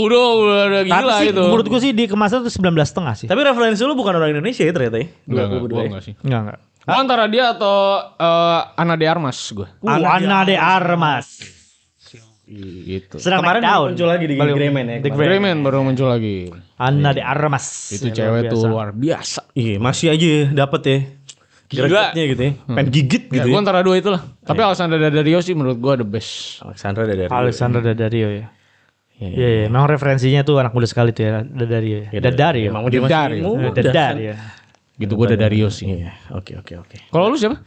Tapi gila sih, itu. menurut gue sih di kemasan tuh 19,5 sih. Tapi referensi lu bukan orang Indonesia ya ternyata ya? Enggak sih. Enggak. Gua antara dia atau Ana de Armas gue. Ana de Armas. Gitu. Sedang Kemarin naik daun. muncul lagi di Greyman ya. The kemarin. Greyman baru muncul lagi. Ana de Armas. Itu Ya, cewek luar tuh biasa. luar biasa. Iya, masih aja dapet ya. Gila. Geraknya gitu ya. Pengen gigit Ya, gitu gue ya. antara dua itulah. Tapi Alexandra Daddario sih menurut gue the best. Alexandra Daddario. Alexandra Daddario ya. Iya, Iya, iya. Memang referensinya tuh anak muda sekali tuh ya, Daddario. iya. Daddario. Emang dia masih Daddario. muda. Daddario. Gitu gue Daddario sih. Iya, oke. Kalau lu siapa?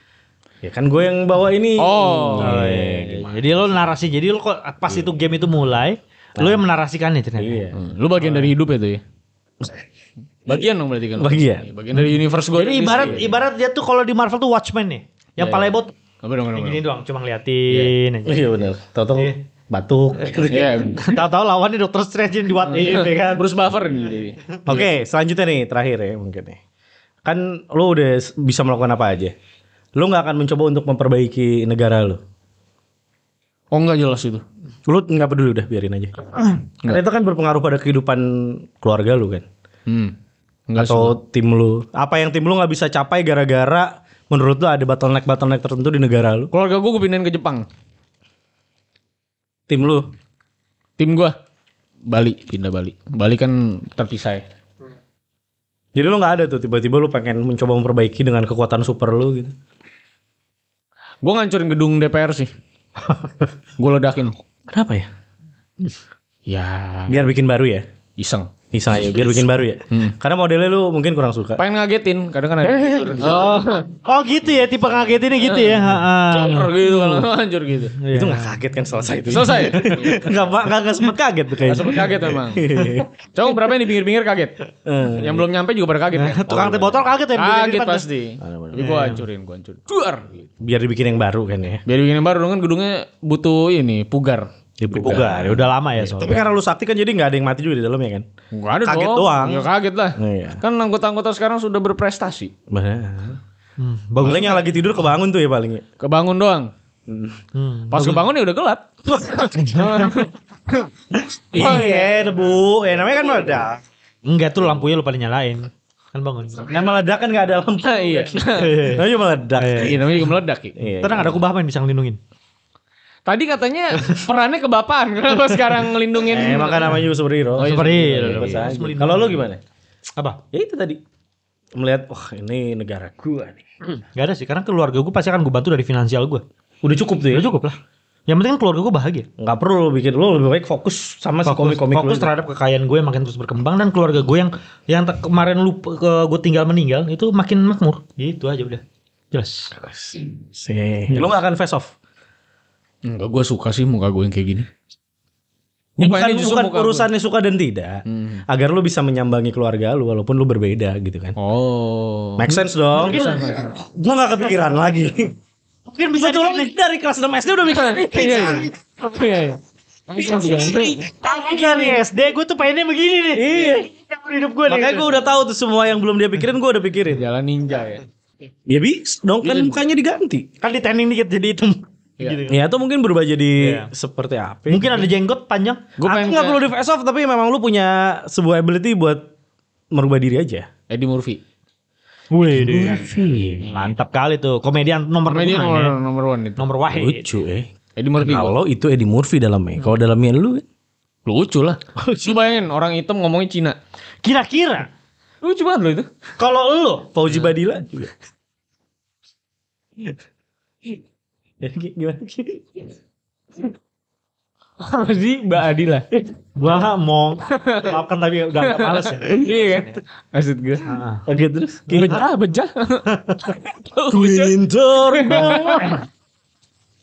Ya kan gue yang bawa ini. Oh, Iya. Jadi lo narasi, jadi lo kok pas itu game itu mulai, lo yang menarasikannya ternyata. Iya. Lu bagian dari hidup itu ya? Bagian dong berarti kan? Bagian. Bagian dari universe gue. Jadi ibarat dia tuh kalau di Marvel tuh Watchmen nih, yang palanya bot Bener. gini doang, cuma ngeliatin aja. Iya benar. Tahu-tahu batuk. Iya. Tahu-tahu lawannya Doctor Strange di What If ya kan. Bruce Buffer nih. Oke, selanjutnya nih terakhir ya mungkin nih. Kan lo udah bisa melakukan apa aja. Lo nggak akan mencoba untuk memperbaiki negara lo. Oh enggak jelas itu. Lo nggak peduli udah biarin aja. Karena itu kan berpengaruh pada kehidupan keluarga lo kan. Enggak sih. Atau tim lo. Apa yang tim lo nggak bisa capai gara-gara menurut lo ada bottleneck tertentu di negara lo. Keluarga gue pindahin ke Jepang. Tim lo. Tim gue Bali, pindah Bali. Bali kan terpisah ya. Jadi lo nggak ada tuh tiba-tiba lo pengen mencoba memperbaiki dengan kekuatan super lo gitu. Gue ngancurin gedung DPR sih. Gue ledakin. Kenapa ya? Ya Biar bikin baru ya. iseng. Iseng aja biar bikin baru ya. Karena modelnya lu mungkin kurang suka. Pengen ngagetin, kadang kan ada. Oh gitu ya, tipe ngagetinnya gitu ya. Cor gitu kan, hancur gitu. Itu nggak kaget kan selesai itu. Selesai. Nggak sempet kaget tuh kayaknya. Sempet kaget memang. Coba berapa yang di pinggir-pinggir kaget. Yang belum nyampe juga pada kaget. Kan? Tukang teh botol kaget ya. Kaget pasti. Jadi gue hancurin. Duar. Biar dibikin yang baru kan ya. Biar bikin yang baru kan gedungnya butuh ini pugar. Dipugar, ya udah lama ya Tapi soalnya. karena lu sakti kan jadi nggak ada yang mati juga di dalam ya kan. Enggak ada Kaget dong. doang. Ya kaget lah. Iya. Kan anggota-anggota sekarang sudah berprestasi. Benar. Bagus. Paling yang lagi tidur kebangun tuh ya paling. Kebangun doang. Pas kebangun ya udah gelap. Iya, debu. Ya namanya kan meledak. Enggak tuh lampunya lupa dinyalain. Kan bangun. Yang meledak kan nggak ada lampu. Iya. Namanya meledak. Iya namanya juga meledak ya. Iya. Tenang ada kubah yang bisa ngelindungin. Tadi katanya perannya kebapaan. Kenapa sekarang ngelindungin? Emang kan namanya juga superhero. Oh, iya, Superhero. Biasa aja. Kalau lu gimana? Apa? Ya itu tadi. Melihat, wah ini negara gua nih. Gak ada sih, karena keluarga gue pasti akan gue bantu dari finansial gue. Udah cukup tuh ya? Udah cukup lah. Yang penting kan keluarga gue bahagia. Nggak perlu lo bikin, lo lebih baik fokus sama si komik-komik Fokus lu. terhadap kekayaan gue yang makin terus berkembang, dan keluarga gue yang kemarin gue tinggal meninggal itu makin makmur. Gitu aja udah. Jelas. Lo nggak akan face off? Enggak, gue suka sih muka gue yang kayak gini. Bukan, Justru bukan muka gue. urusannya suka dan tidak. Agar lo bisa menyambangi keluarga lo walaupun lo berbeda gitu kan. Oh. Make sense dong. Gue gak kepikiran lagi. Mungkin bisa Betul dari kelas 6 SD udah mikir. Iya. dari SD gue tuh pengennya begini nih. Iya. Hidup gue Makanya gue udah tahu tuh semua yang belum dia pikirin gue udah pikirin. Jalan ninja ya. Ya bisa dong kan mukanya diganti. kan di tanning dikit jadi hitam. Iya. Gitu. Ya atau mungkin berubah jadi Iya. seperti apa? Mungkin ada jenggot panjang. Gue Aku pengen nggak perlu di face off tapi memang lu punya sebuah ability buat merubah diri aja. Eddie Murphy. Wih, mantap kali tuh. Komedian nomor Media one ya. nomor one itu. Nomor wahid. Lucu Eddie Murphy. Kalau itu Eddie Murphy dalamnya. Kalau dalamnya lu Lucu lah. Lu bayangin orang hitam ngomongin Cina. Kira-kira Lucu banget loh itu. kalau lu Fauzi Badila juga. Ya, gimana? Masih Mbak Adila. Gua mau maafkan tapi udah gak males ya. Iya kan? Maksud gue. Oke terus. Bejah. Ku ingin terbang.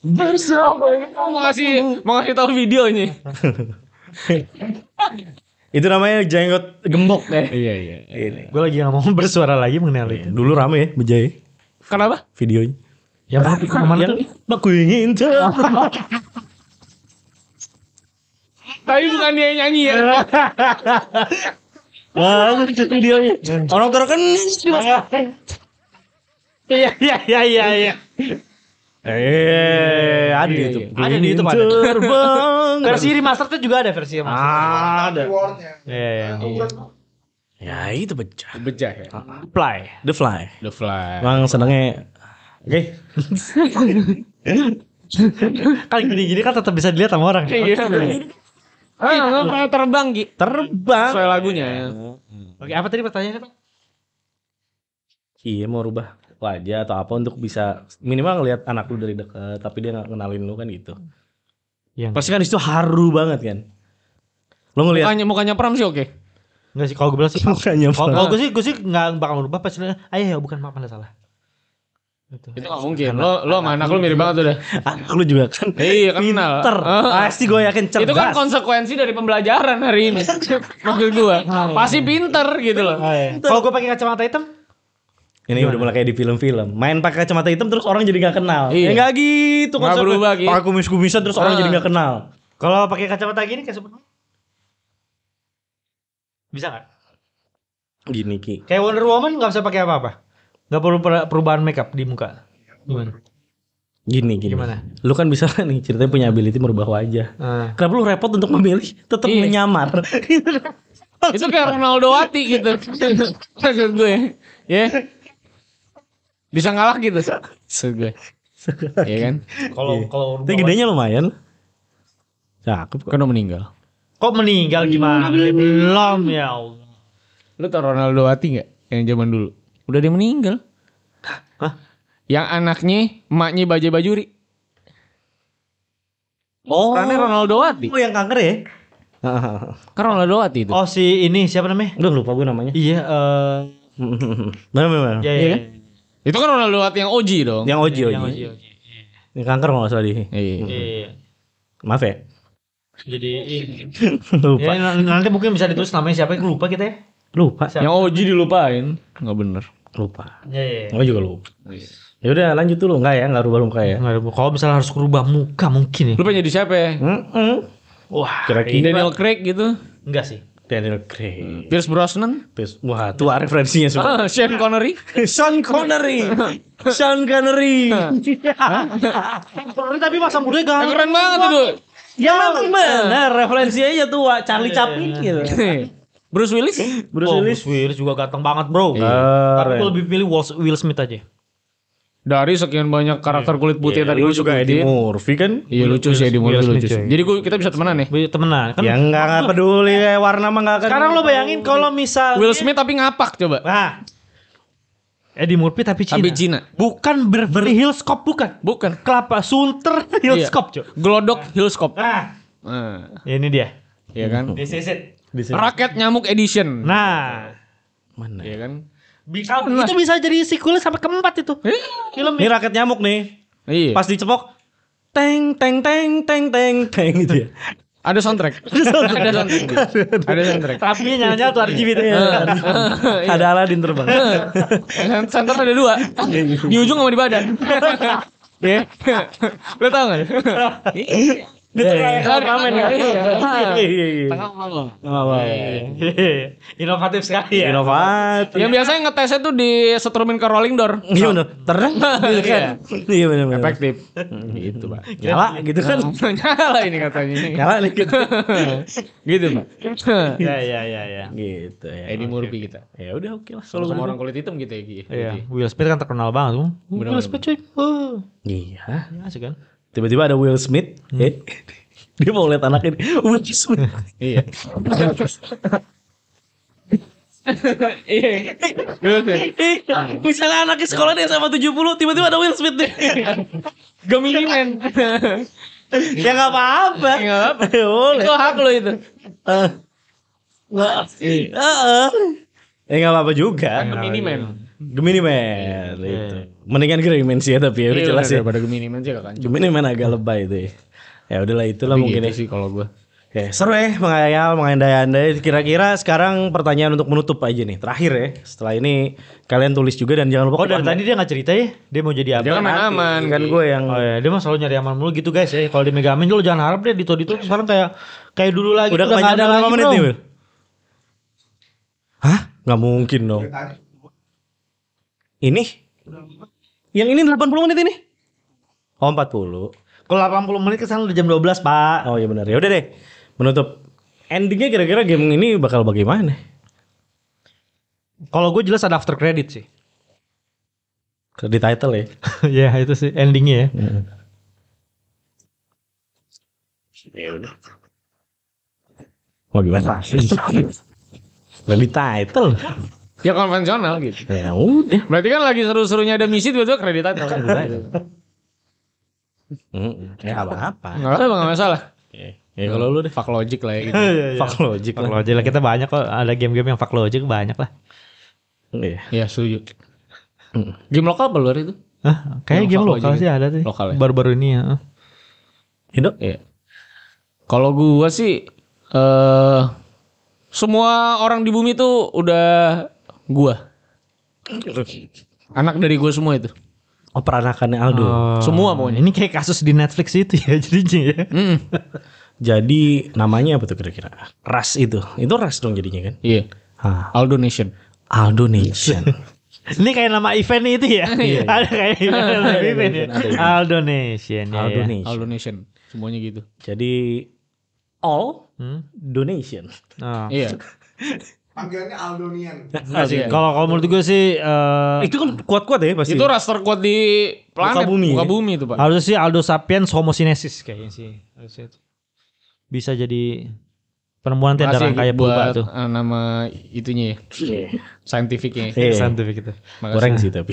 Bersama. Mau ngasih tahu videonya. Itu namanya jenggot gembok deh. Iya. Ini. Gue lagi gak mau bersuara lagi mengenai hal itu. Dulu rame ya Bejai Kenapa? videonya. Ya kemana tuh? Aku ingin terbang. Tapi bukan dia yang nyanyi ya. Wah, itu videonya. Orang terkenal. Iya. Ada di YouTube. Ada di YouTube, ada. Terbang. Versi remaster tuh juga ada versi remaster. Ada. Rewardnya. Iya. Ya itu Bejai. Bejah ya. Play. The Fly. The Fly. Emang senengnya. Oke. Kan gini-gini kan tetap bisa dilihat sama orang. Iya. Nggak terbang Gi. Terbang. Sesuai lagunya. Oke, apa tadi pertanyaannya, Pak? Iya mau rubah wajah atau apa untuk bisa minimal ngelihat anak lu dari dekat tapi dia nggak kenalin lu kan gitu. Yang Pasti kan itu haru banget kan. Lu ngelihat Mukanya Pram sih oke. enggak sih kalau gue bilang sih. mukanya Kalau gue sih enggak bakal merubah pasti. Ayo bukan maaf Anda salah. Gitu. Itu nggak mungkin. Lo sama anak lo mirip banget udah. anak lu juga kan. Iya kenal. Pinter. Pasti gue yakin cerdas. Itu kan konsekuensi dari pembelajaran hari ini. Maksud gue. Pasti pinter gitu loh. Kalau gue pakai kacamata hitam, Ini udah mulai kayak di film-film. Main pakai kacamata hitam terus orang jadi nggak kenal. Iya. Ya nggak gitu Nggak berubah, Ki. Pakai kumis-kumisan terus orang jadi nggak kenal. kalau pakai kacamata gini kayak Superman. Bisa nggak? Gini Ki. Kayak Wonder Woman nggak usah pakai apa-apa. Nggak perlu perubahan makeup di muka. Gimana? Gini. Gimana? Lu kan bisa nih ceritanya punya ability merubah wajah. Kenapa lu repot untuk memilih? Tetap Iya. menyamar. Itu kayak Ronaldo Wati gitu. Maksud gue. Ya. Bisa ngalah gitu. Maksud gue. Iya kan? Kalau Tapi gedenya lumayan. Cakep kok. Kan udah meninggal. kok meninggal gimana? Belum ya Allah. Lu tau Ronaldo Wati nggak? Yang zaman dulu. Udah dia meninggal. Hah? Yang anaknya emaknya Bajai Bajuri. Oh. Perannya Ronaldo Wati. Oh yang kanker ya? Kan Ronaldo Wati itu. Oh si ini siapa namanya? Udah lupa gue namanya. Iya. Bener. Ya, Iya kan? Itu kan Ronaldo Wati yang OG dong. Yang Oji. Yang kanker kalau nggak salah dia. Iya. Iya. Maaf ya. Jadi Lupa. ya, nanti mungkin bisa ditulis namanya siapa? Lupa kita ya. Lupa. Yang OG dilupain. Nggak bener. Lupa. Iya. Gue juga lupa. Ya udah lanjut dulu enggak ya? Enggak rubah muka ya. Kalau misalnya harus rubah muka mungkin ya. Lu pengen jadi siapa ya? Wah, Kira-kira Daniel Craig gitu. enggak sih. Daniel Craig. Pierce Brosnan. Wah, tua referensinya semua. Sean Connery. Sean Connery. Sean Connery. Tapi masa muda gak. Keren banget itu. Ya benar, referensinya aja tua Charlie Chaplin gitu. Bruce Willis. Bruce Willis. Bruce Willis juga ganteng banget, Bro. Tapi gue lebih pilih Will Smith aja. Dari sekian banyak karakter kulit putih tadi Lu gue juga Eddie Murphy kan? Iya lucu sih Eddie Murphy Will lucu. Smith, Jadi kita bisa temenan ya. Temenan kan. Ya enggak peduli kayak warna mah enggak akan. Sekarang lo bayangin kalau misalnya Will Smith tapi ngapak coba. Nah, Eddie Murphy tapi Cina. Tapi Cina. Bukan Beverly Hills Cop bukan. Bukan. Kelapa Sunter Hills Iya. Cop, Cok. Glodok Hillscop. Nah, ini dia. Iya kan. This is it. Raket Nyamuk Edition. Nah, Mana? Iya kan. itu bisa jadi sequel sampai keempat itu. Film Ini raket nyamuk nih. Iya. Pas dicepok teng teng teng teng teng teng gitu ya. Ada soundtrack. Ada soundtrack. Ada soundtrack. tapi nyala-nyala tuh RGB itu. Ada Aladin terbang. Soundtrack ada 2. Di ujung sama di badan. Iya. Lo tau gak? Di tengah ramen ya. Iya. Inovatif sekali ya. Inovatif. Yang biasanya ngetesnya tuh di setrumin ke rolling door. Iya bener. Terang gitu kan. Iya bener. Efektif. Gitu, Pak. Nyala gitu kan. Nyala ini katanya. Nyala nih gitu. Gitu, Pak. Ya. Gitu ya. Eddie Murphy kita. Ya udah oke lah. Kalau sama orang kulit hitam gitu ya, Gi. Iya, Will Smith kan terkenal banget tuh. Will Smith cuy. Iya. Ya asik kan. Tiba-tiba ada Will Smith. Dia mau lihat anak ini. Will Smith. Iya. Iya. Misalnya anaknya sekolah dia sama 70, tiba-tiba ada Will Smith deh. Gemini Man. Ya nggak apa-apa. Nggak apa-apa. Boleh. Itu hak lo itu. Nggak apa-apa juga. Kan Gemini Man. Gemini Man itu. Mendingan Gemini Man sih ya, tapi ya udah jelas ya. Daripada Gemini Man sih gak kan. Gemini Man agak lebay itu ya. Ya udahlah itulah mungkin ya. Sih kalau gue. Oke, seru ya mengayal, mengandai-andai. Kira-kira sekarang pertanyaan untuk menutup aja nih. Terakhir ya. Setelah ini kalian tulis juga dan jangan lupa. Oh dari tadi dia nggak cerita ya, dia mau jadi apa? Dia kan main aman kan gue yang Oh ya, dia mah selalu nyari aman mulu gitu guys ya. Kalau di Mega Man lo jangan harap deh Dito sekarang kayak dulu lagi. udah nggak kepanjangan ada berapa lagi, menit bro. nih, Wil? Hah? Nggak mungkin dong. Ini? Yang ini 80 menit ini? Oh 40. Kalau 80 menit kesana udah jam 12 pak. Oh iya benar. Ya udah deh. Menutup. Endingnya kira-kira game ini bakal bagaimana? Kalau gue jelas ada after credit sih. Di title ya. Ya itu sih endingnya ya. Ya udah. Mau gimana? Lebih title. Ya konvensional gitu. Ya udah. Berarti kan lagi seru-serunya ada misi tiba-tiba kredit title. Ya apa-apa. Nggak masalah. Ya kalau lu deh. Fuck logic lah ya gitu. Fuck logic Fuck lah. logic lah, kita banyak kok, ada game-game yang fuck logic banyak lah. Iya. Iya setuju. Game lokal apa luar itu? Hah, kayak Yang game fuck lokal logic sih ada sih. Lokal ya? Baru-baru ini ya. Indo? Iya. Kalau gua sih semua orang di bumi tuh udah gua. Anak dari gua semua itu. Oh peranakannya Aldo. Semua pokoknya. Ini kayak kasus di Netflix itu ya jadinya ya. Jadi namanya apa tuh kira-kira? Ras itu. Itu Ras dong jadinya kan? Iya. Hah. Aldo Nation. Aldo Nation. Ini kayak nama event itu ya. Ada kayak nama event ya. Aldo Nation ya. Aldo ya. Nation. Aldo Nation. Semuanya gitu. Jadi all donation. Oh. Iya. Panggilannya Aldonian. Iya. Kalau menurut gue sih Itu kan kuat-kuat ya pasti. Itu raster kuat di planet Muka bumi, muka ya? bumi itu, Pak. harusnya sih Aldo sapiens homo sinensis kayaknya sih. Harusnya itu. Bisa jadi penemuan nanti ada Makasih rangkaian buat berubah tuh. nama itunya ya. Scientificnya. Iya. Scientific itu. Kurang sih tapi.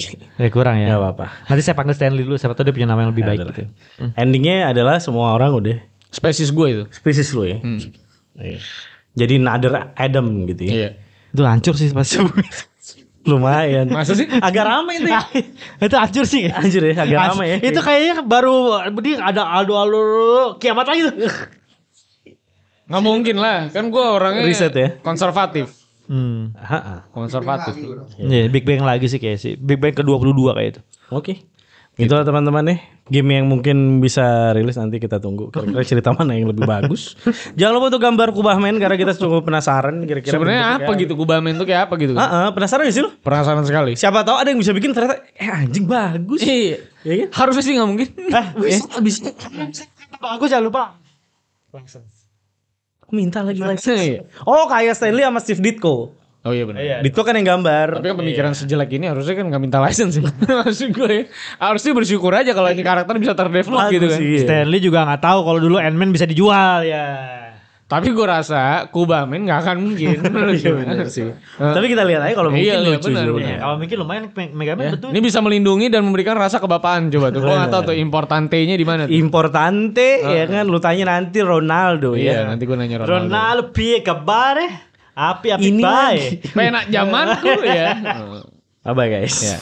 Kurang ya. Gak apa-apa. Nanti saya panggil Stanley dulu, siapa tahu dia punya nama yang lebih baik gitu. Endingnya adalah semua orang udah Spesies gue itu. spesies lu ya. Iya. Jadi another Adam gitu ya. Iya. Itu hancur sih pasti. Lumayan. Masa sih? Agak ramai itu. Itu hancur sih. Anjir ya, agak ramai ya. Itu kayaknya baru dia ada Aldo kiamat lagi tuh. Nggak mungkin lah. Kan gue orangnya Riset ya? konservatif. Konservatif. Iya, Big Bang lagi sih kayak sih. Big Bang ke-22 kayak itu. Oke. Itulah teman-teman nih. Game yang mungkin bisa rilis nanti kita tunggu. Kira-kira cerita mana yang lebih bagus. Jangan lupa untuk gambar Kubahman karena kita cukup penasaran kira-kira. Sebenarnya bentuknya apa gitu Kubamen tuh kayak apa gitu? Penasaran gak sih lu? Penasaran sekali. Siapa tahu ada yang bisa bikin ternyata anjing bagus. Iya. Ya kan? Harusnya sih nggak mungkin. Bisa. Aku jangan lupa. Minta lagi Iya. Oh kayak Stanley sama Steve Ditko. Oh iya benar. Ditko kan yang gambar. Tapi kan pemikiran sejelek ini harusnya kan nggak minta license sih. Maksud gue ya. Harusnya bersyukur aja kalau ini karakter bisa terdevelop gitu kan. Iya. Stanley juga nggak tahu kalau dulu Ant-Man bisa dijual ya. Tapi gue rasa Kubamen nggak akan mungkin. Iya benar sih. Tapi kita lihat aja kalau mungkin Iya, lucu benar, sih. benar. Ya, kalau mungkin lumayan Mega Man Ya, betul. ini bisa melindungi dan memberikan rasa kebapaan coba tuh. Gue nggak tahu tuh importantenya di mana. tuh. Importante ya kan lu tanya nanti Ronaldo Iya, ya. nanti gue nanya Ronaldo. Ronaldo piye kabar? Api Ini bae. Penak zamanku ya. Bye guys. Ya.